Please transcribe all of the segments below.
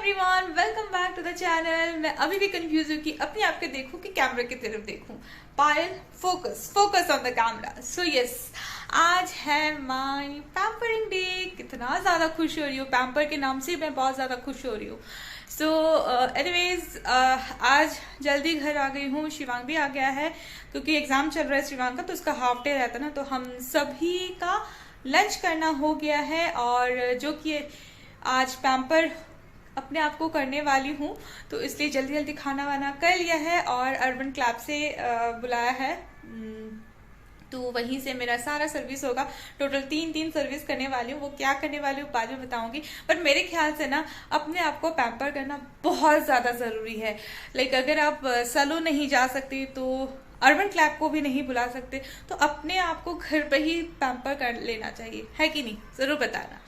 Everyone, welcome back to the channel. मैं अभी भी कंफ्यूज हूँ कि अपने आप के देखूं कि कैमरा की तरफ देखूं। Payal, focus on the camera. So yes, आज है माय पैम्परिंग डे। कितना ज्यादा खुश हो रही हूँ, पैम्पर के नाम से मैं बहुत ज्यादा खुश हो रही हूँ। सो एनीवेज, आज जल्दी घर आ गई हूँ। शिवांग भी आ गया है क्योंकि एग्जाम चल रहा है शिवांग का, तो उसका हाफ डे रहता है ना, तो हम सभी का लंच करना हो गया है। और जो कि आज पैम्पर अपने आप को करने वाली हूँ, तो इसलिए जल्दी जल्दी खाना वाना कर लिया है और अर्बन क्लैब से बुलाया है। तो वहीं से मेरा सारा सर्विस होगा। टोटल तीन सर्विस करने वाली हूँ। वो क्या करने वाली हूँ बाद में बताऊंगी। पर मेरे ख्याल से ना, अपने आप को पैम्पर करना बहुत ज्यादा जरूरी है। लाइक अगर आप सैलून नहीं जा सकते तो अर्बन क्लैब को भी नहीं बुला सकते, तो अपने आप को घर पे ही पैम्पर कर लेना चाहिए, है कि नहीं? जरूर बताना।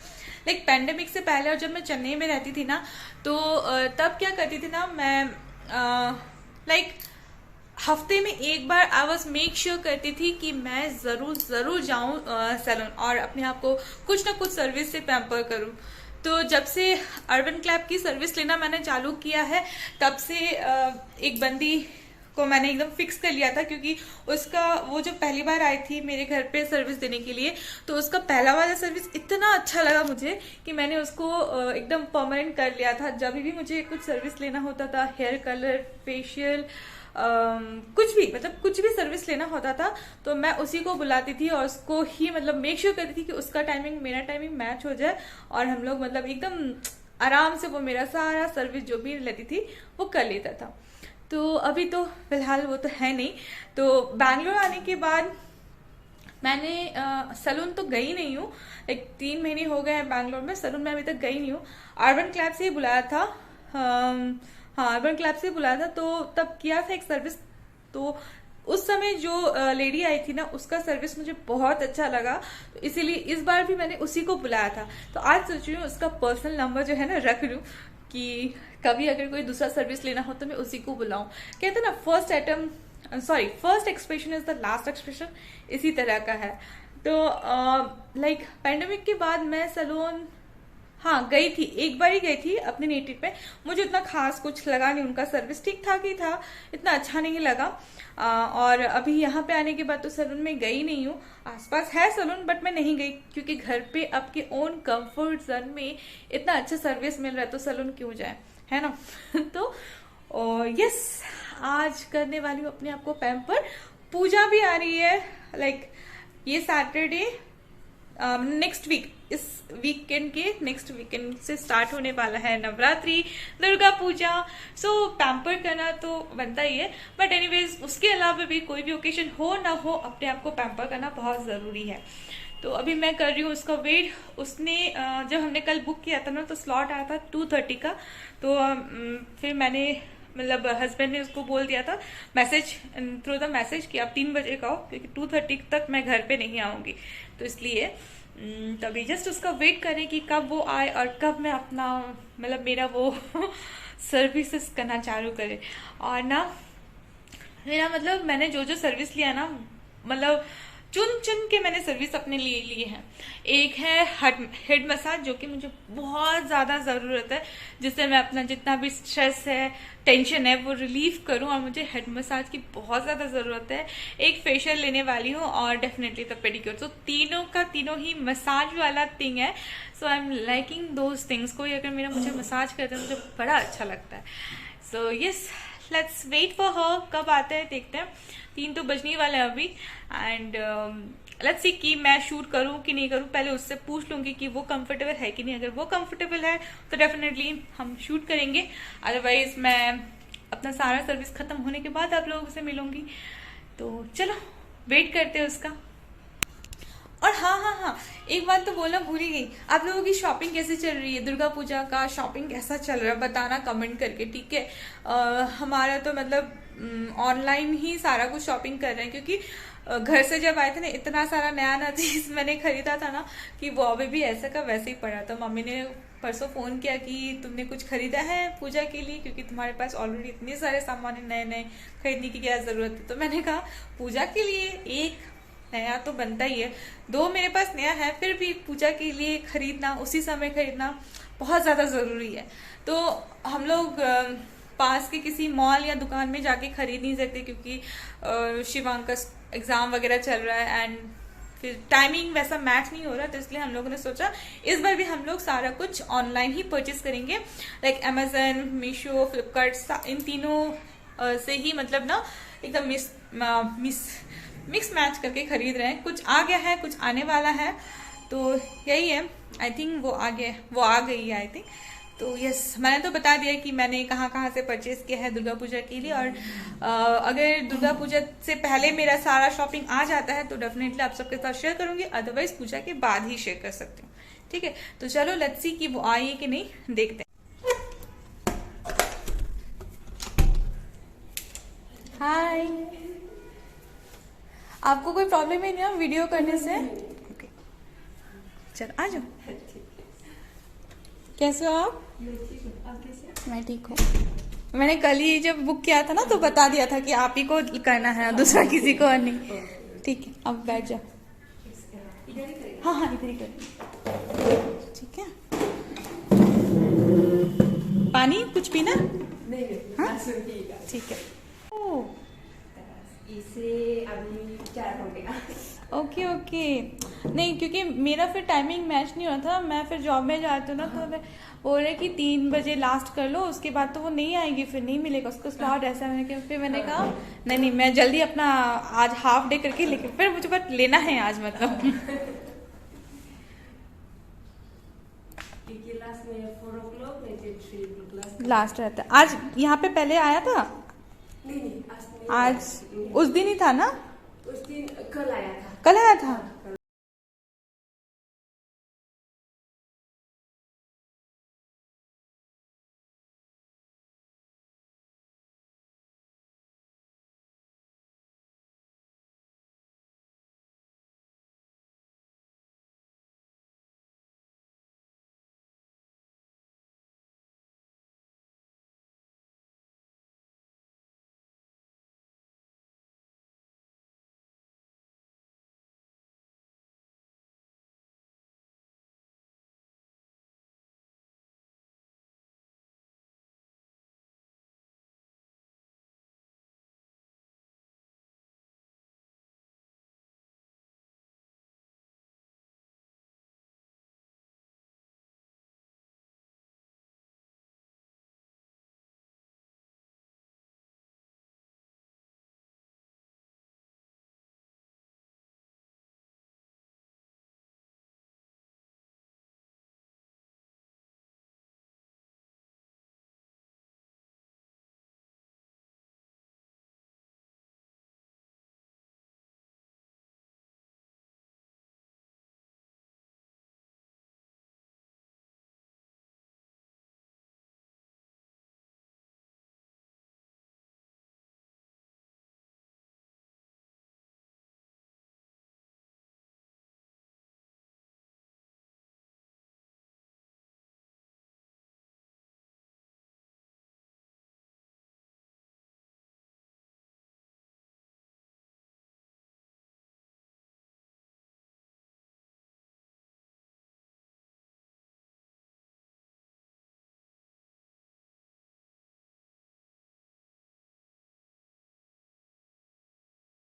लाइक पैंडेमिक से पहले और जब मैं चेन्नई में रहती थी ना, तो तब क्या करती थी ना, मैं लाइक हफ्ते में एक बार आई वॉज मेक श्योर करती थी कि मैं जरूर जाऊं सैलून और अपने आप को कुछ ना कुछ सर्विस से पैम्पर करूं। तो जब से अर्बन क्लैब की सर्विस लेना मैंने चालू किया है, तब से एक बंदी को मैंने एकदम फिक्स कर लिया था, क्योंकि उसका वो जो पहली बार आई थी मेरे घर पे सर्विस देने के लिए, तो उसका पहला वाला सर्विस इतना अच्छा लगा मुझे कि मैंने उसको एकदम परमानेंट कर लिया था। जब भी मुझे कुछ सर्विस लेना होता था, हेयर कलर, फेशियल, कुछ भी, मतलब कुछ भी सर्विस लेना होता था, तो मैं उसी को बुलाती थी और उसको ही मतलब मेक श्योर करती थी कि उसका टाइमिंग मेरा टाइमिंग मैच हो जाए और हम लोग मतलब एकदम आराम से वो मेरा सारा सर्विस जो भी लेती थी वो कर लेता था। तो अभी तो फिलहाल वो तो है नहीं। तो बैंगलोर आने के बाद मैंने सैलून तो गई नहीं हूँ। एक 3 महीने हो गए हैं बैंगलोर में, सैलून में अभी तक गई नहीं हूँ। अर्बन क्लैब से ही बुलाया था। हाँ, अर्बन क्लैब से बुलाया था, तो तब किया था एक सर्विस। तो उस समय जो लेडी आई थी ना, उसका सर्विस मुझे बहुत अच्छा लगा, तो इसीलिए इस बार भी मैंने उसी को बुलाया था। तो आज सोच रही हूँ उसका पर्सनल नंबर जो है ना रख लूँ, कि कभी अगर कोई दूसरा सर्विस लेना हो तो मैं उसी को बुलाऊं। कहते ना, first expression is the last expression, इसी तरह का है। तो लाइक पैंडेमिक के बाद मैं सैलून हाँ गई थी, एक बार ही गई थी अपने नेटिव पे। मुझे इतना खास कुछ लगा नहीं, उनका सर्विस ठीक ठाक ही था, इतना अच्छा नहीं लगा। और अभी यहाँ पे आने के बाद तो सैलून में गई नहीं हूँ। आसपास है सैलून, बट मैं नहीं गई, क्योंकि घर पे आपके ओन कंफर्ट जोन में इतना अच्छा सर्विस मिल रहा है, तो सैलून क्यों जाए, है ना? तो यस, आज करने वाली हूँ अपने आप को पैम्पर। पूजा भी आ रही है, लाइक ये सैटरडे नेक्स्ट वीक, इस वीकेंड के नेक्स्ट वीकेंड से स्टार्ट होने वाला है नवरात्रि, दुर्गा पूजा। सो पैम्पर करना तो बनता ही है, बट एनीवेज उसके अलावा भी कोई भी ओकेजन हो ना हो, अपने आप को पैम्पर करना बहुत जरूरी है। तो अभी मैं कर रही हूँ उसका वेट। उसने जब हमने कल बुक किया था ना, तो स्लॉट आया था 2:30 का। तो फिर मैंने मतलब हस्बैंड ने उसको बोल दिया था मैसेज, थ्रू द मैसेज, कि आप 3 बजे का हो, क्योंकि 2:30 तक मैं घर पे नहीं आऊंगी। तो इसलिए तभी जस्ट उसका वेट करें कि कब वो आए और कब मैं अपना मतलब मेरा वो सर्विसेज करना चालू करे। और ना मेरा मतलब मैंने जो जो सर्विस लिया ना, मतलब चुन चुन के मैंने सर्विस अपने लिए ली है। एक है हेड मसाज, जो कि मुझे बहुत ज्यादा जरूरत है, जिससे मैं अपना जितना भी स्ट्रेस है, टेंशन है, वो रिलीव करूं, और मुझे हेड मसाज की बहुत ज्यादा जरूरत है। एक फेशियल लेने वाली हूँ और डेफिनेटली द पेडिक्योर। तो तीनों का तीनों ही मसाज वाला थिंग है। So I am liking those things. कोई अगर मेरा मुझे मसाज करता है, मुझे बड़ा अच्छा लगता है। So yes, let's wait for her, कब आते हैं देखते हैं। 3 तो बजने वाले हैं अभी। एंड लेट्स सी कि मैं शूट करूं कि नहीं करूं। पहले उससे पूछ लूंगी कि वो कंफर्टेबल है कि नहीं। अगर वो कंफर्टेबल है तो डेफिनेटली हम शूट करेंगे, अदरवाइज मैं अपना सारा सर्विस खत्म होने के बाद आप लोगों से मिलूंगी। तो चलो वेट करते हैं उसका। और हाँ, एक बात तो बोलना भूल ही गई। आप लोगों की शॉपिंग कैसे चल रही है? दुर्गा पूजा का शॉपिंग कैसा चल रहा है बताना कमेंट करके, ठीक है? हमारा तो मतलब ऑनलाइन ही सारा कुछ शॉपिंग कर रहे हैं, क्योंकि घर से जब आए थे ना, इतना सारा नया चीज मैंने खरीदा था ना, कि वो अभी भी ऐसा का वैसे ही पड़ा। तो मम्मी ने परसों फोन किया कि तुमने कुछ खरीदा है पूजा के लिए, क्योंकि तुम्हारे पास ऑलरेडी इतने सारे सामान नए नए, खरीदने की क्या जरूरत है? तो मैंने कहा पूजा के लिए एक नया तो बनता ही है, 2 मेरे पास नया है, फिर भी पूजा के लिए खरीदना, उसी समय खरीदना बहुत ज़्यादा ज़रूरी है। तो हम लोग पास के किसी मॉल या दुकान में जाके खरीद नहीं सकते, क्योंकि शिवांग का एग्ज़ाम वगैरह चल रहा है एंड फिर टाइमिंग वैसा मैच नहीं हो रहा। तो इसलिए हम लोगों ने सोचा इस बार भी हम लोग सारा कुछ ऑनलाइन ही परचेज करेंगे, लाइक अमेजन, मीशो, फ्लिपकार्ट, इन तीनों से ही मतलब ना एकदम मिक्स मैच करके खरीद रहे हैं। कुछ आ गया है, कुछ आने वाला है, तो यही है। आई थिंक वो आ गई है आई थिंक। तो यस, मैंने तो बता दिया कि मैंने कहाँ कहाँ से परचेज किया है दुर्गा पूजा के लिए। और अगर दुर्गा पूजा से पहले मेरा सारा शॉपिंग आ जाता है तो डेफिनेटली आप सबके साथ शेयर करूंगी, अदरवाइज पूजा के बाद ही शेयर कर सकती हूँ। ठीक है, तो चलो लेट्स सी कि वो आई है कि नहीं, देखते हैं। हाय, आपको कोई प्रॉब्लम है ना वीडियो करने से? ओके, चलो आ जाओ। कैसे हो आप? मैं ठीक हूँ। मैंने कल ही जब बुक किया था ना तो बता दिया था कि आप ही को करना है, दूसरा किसी को नहीं। ठीक है, अब बैठ जाओ। हाँ हाँ, इधर ही करें। ठीक है, पानी कुछ पीना? हाँ ठीक है। ओह, इसे अभी 4 हो गया। ओके ओके, नहीं क्योंकि मेरा फिर टाइमिंग मैच नहीं हुआ था। मैं फिर जॉब में जाती हूँ ना, तो मैं बोल रहे कि 3 बजे लास्ट कर लो, उसके बाद तो वो नहीं आएगी, फिर नहीं मिलेगा उसको स्लॉट ऐसा। फिर मैंने कहा नहीं मैं जल्दी अपना आज हाफ डे करके लेके फिर मुझे बट लेना है आज मतलब। लास्ट रहता है आज। यहाँ पे पहले आया था? नहीं, आज उस दिन ही था ना? उस दिन कल आया था। कल आया था?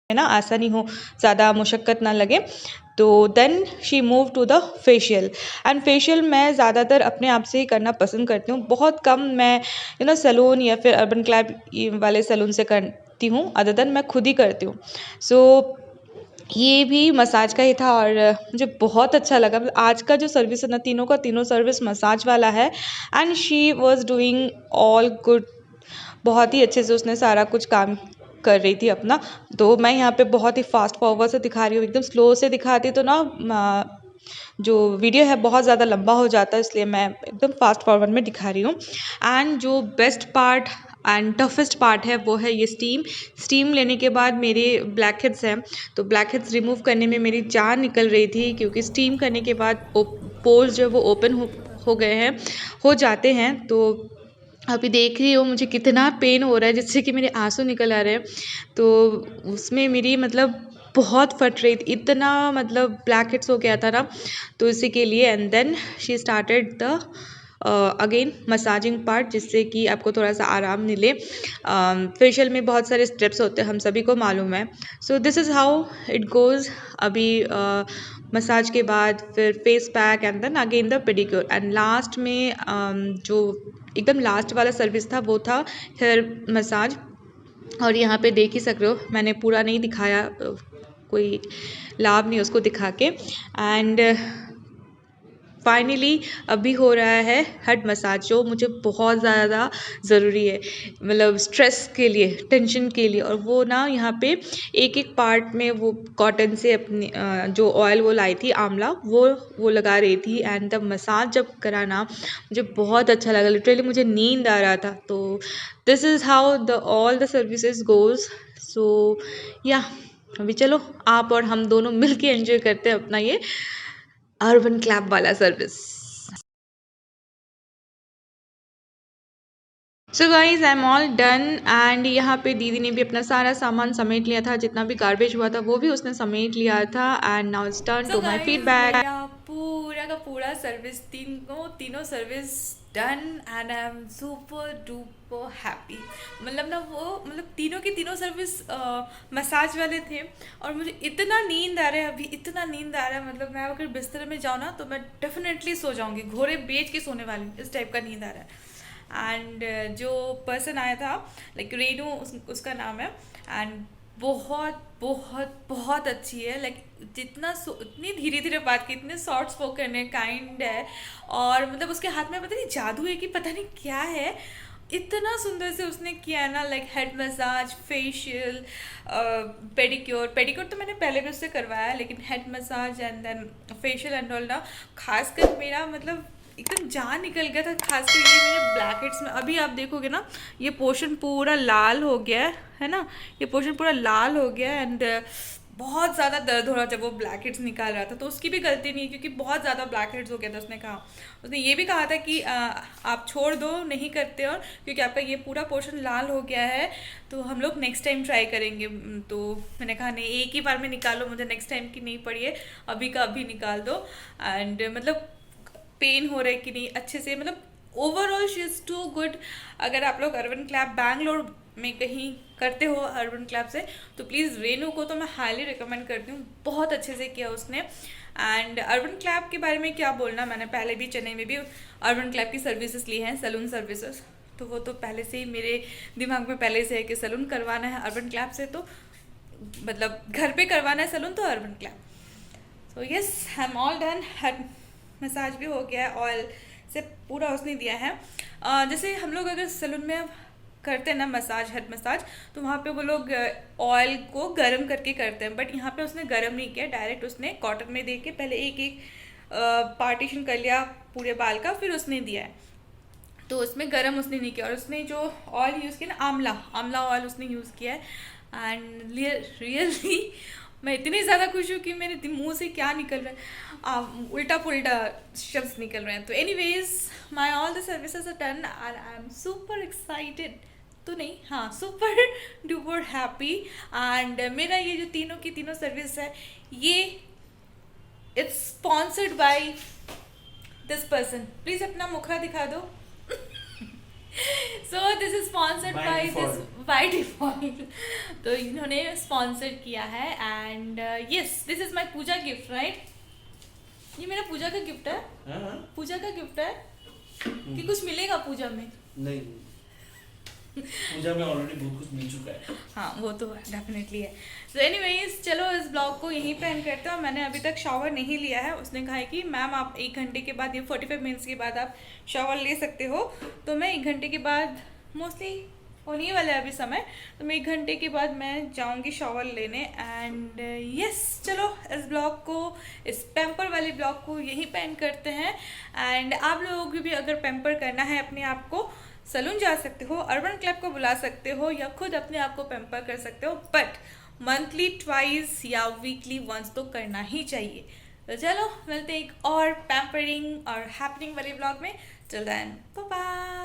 है ना, आसानी हो, ज़्यादा मुशक्क़त ना लगे। तो then she move to the facial. And facial मैं ज़्यादातर अपने आप से ही करना पसंद करती हूँ। बहुत कम मैं सैलून या फिर अर्बन क्लैब वाले सैलून से करती हूँ, अदर देन मैं खुद ही करती हूँ। सो ये भी मसाज का ही था और मुझे बहुत अच्छा लगा। आज का जो सर्विस है ना, तीनों का तीनों सर्विस मसाज वाला है। And she was doing all good, बहुत ही अच्छे से उसने सारा कुछ काम कर रही थी अपना। तो मैं यहाँ पे बहुत ही फास्ट फॉरवर्ड से दिखा रही हूँ, एकदम स्लो से दिखाती तो ना जो वीडियो है बहुत ज़्यादा लंबा हो जाता है, इसलिए मैं एकदम फास्ट फॉरवर्ड में दिखा रही हूँ। एंड जो best part and toughest part है वो है ये स्टीम लेने के बाद मेरे ब्लैक हेड्स हैं, तो ब्लैक हेड्स रिमूव करने में मेरी जान निकल रही थी, क्योंकि स्टीम करने के बाद पोर्स जो है वो ओपन हो गए हैं, हो जाते हैं। तो अभी देख रही हो मुझे कितना पेन हो रहा है, जिससे कि मेरे आंसू निकल आ रहे हैं। तो उसमें मेरी मतलब बहुत फट रही थी, इतना मतलब ब्लैक हेड्स हो गया था ना, तो इसी के लिए। And then she started the again massaging part, जिससे कि आपको थोड़ा सा आराम मिले। फेशियल में बहुत सारे स्टेप्स होते हैं, हम सभी को मालूम है। So this is how it goes. अभी मसाज के बाद फिर face pack and then again the pedicure and last में जो एकदम लास्ट वाला सर्विस था वो था हेयर मसाज। और यहाँ पे देख ही सक रहे हो, मैंने पूरा नहीं दिखाया, कोई लाभ नहीं उसको दिखा के। एंड फाइनली अभी हो रहा है हेड मसाज, जो मुझे बहुत ज़्यादा ज़रूरी है, मतलब स्ट्रेस के लिए, टेंशन के लिए। और वो ना यहाँ पे एक एक पार्ट में वो कॉटन से अपनी जो ऑयल वो लाई थी आंवला, वो लगा रही थी। एंड द मसाज जब करा ना, मुझे बहुत अच्छा लगा, लिटरली मुझे नींद आ रहा था। तो this is how the all the services goes. So yeah अभी चलो आप और हम दोनों मिल के एंजॉय करते हैं अपना ये अर्बन क्लैप वाला service. So guys I am all done. And यहाँ पे दीदी ने भी अपना सारा सामान समेट लिया था, जितना भी गार्बेज हुआ था वो भी उसने समेट लिया था। And now it's turn to my feedback. मेरा पूरा का पूरा सर्विस, तीनों service done and I am super duper happy. मतलब ना वो तीनों के तीनों सर्विस मसाज वाले थे और मुझे इतना नींद आ रहा है, अभी इतना नींद आ रहा है, मतलब मैं अगर बिस्तर में जाऊँ ना तो मैं डेफिनेटली सो जाऊँगी, घोड़े बेच के सोने वाली, इस टाइप का नींद आ रहा है। एंड जो पर्सन आया था लाइक रेनू उसका नाम है, एंड बहुत बहुत बहुत अच्छी है। लाइक इतनी धीरे धीरे बात की, इतने सॉफ्ट स्पोकन है, काइंड है, और मतलब उसके हाथ में पता नहीं जादू है कि पता नहीं क्या है, इतना सुंदर से उसने किया है ना। Like head massage, facial, pedicure तो मैंने पहले भी उससे करवाया है, लेकिन head massage and then facial and all ना, खासकर मेरा मतलब एकदम जान निकल गया था। खासकर ये मेरे ब्लैक हेड्स में, अभी आप देखोगे ना ये पोर्शन पूरा लाल हो गया है ना, ये पोर्शन पूरा लाल हो गया। एंड बहुत ज़्यादा दर्द हो रहा जब वो ब्लैक हेड्स निकाल रहा था, तो उसकी भी गलती नहीं है क्योंकि बहुत ज़्यादा ब्लैक हेड्स हो गया था। उसने ये भी कहा था कि आप छोड़ दो, नहीं करते, और क्योंकि आपका ये पूरा पोर्शन लाल हो गया है तो हम लोग नेक्स्ट टाइम ट्राई करेंगे। तो मैंने कहा नहीं, एक ही बार में निकालो, मुझे नेक्स्ट टाइम की नहीं पड़ी है, अभी का अभी निकाल दो। एंड मतलब पेन हो रहा है कि नहीं अच्छे से, मतलब overall she is too good. अगर आप लोग अर्बन क्लैप बैंगलोर में कहीं करते हो अर्बन क्लैप से, तो प्लीज़ रेनू को तो मैं हाईली रिकमेंड करती हूँ, बहुत अच्छे से किया उसने। एंड अर्बन क्लैप के बारे में क्या बोलना, मैंने पहले भी चेन्नई में भी अर्बन क्लैप की सर्विसेज ली हैं, सैलून सर्विसेज, तो वो तो पहले से ही मेरे दिमाग में पहले से है कि सैलून करवाना है अर्बन क्लैप से, तो मतलब घर पे करवाना है सैलून तो urban clap. So yes, I am all done. Massage भी हो गया है, ऑयल से पूरा उसने दिया है। जैसे हम लोग अगर सैलून में करते हैं ना मसाज, हेड मसाज, तो वहाँ पे वो लोग ऑयल को गर्म करके करते हैं, बट यहाँ पे उसने गर्म नहीं किया, डायरेक्ट उसने कॉटन में दे के पहले एक एक पार्टीशन कर लिया पूरे बाल का, फिर उसने दिया है, तो उसमें गर्म उसने नहीं किया। और उसने जो ऑयल यूज़ किया ना, आंवला ऑयल उसने यूज़ किया है। एंड रियली मैं इतनी ज़्यादा खुश हूँ कि मेरे मुंह से क्या निकल रहा है, उल्टा पुल्टा शब्द निकल रहे हैं। तो anyways, my all the services are done and I am super excited, तो नहीं, हाँ, सुपर डुपर हैप्पी। एंड मेरा ये जो तीनों की तीनों सर्विस है, ये it's sponsored by this person. Please अपना मुखड़ा दिखा दो। So this is sponsored by this by default, तो इन्होंने स्पॉन्सर किया है। And yes, this is my puja gift, right? ये मेरा पूजा का गिफ्ट है। पूजा का गिफ्ट है कि कुछ मिलेगा पूजा में? नहीं, पूजा में ऑलरेडी बहुत कुछ मिल चुका है। हाँ, वो तो डेफिनेटली है। तो एनीवेज, चलो इस ब्लॉग को यहीं पे एंड करते हैं। और मैंने अभी तक शावर नहीं लिया है। उसने कहा है कि मैम आप 1 घंटे के बाद, ये 45 मिनट्स के बाद आप शावर ले सकते हो, तो मैं 1 घंटे के बाद, मोस्टली होने ही वाला है अभी समय, तो मैं 1 घंटे के बाद मैं जाऊंगी शावर लेने। एंड यस, चलो इस ब्लॉग को, इस पैम्पर वाले ब्लॉग को यहीं पे एंड करते हैं। एंड आप लोगों को भी अगर पैम्पर करना है अपने आप को, सैलून जा सकते हो, अर्बन क्लब को बुला सकते हो, या खुद अपने आप को पैम्पर कर सकते हो, बट मंथली ट्वाइस या वीकली वंस तो करना ही चाहिए। तो चलो मिलते हैं एक और पैम्परिंग और हैपनिंग वाले ब्लॉग में। Till then, bye bye.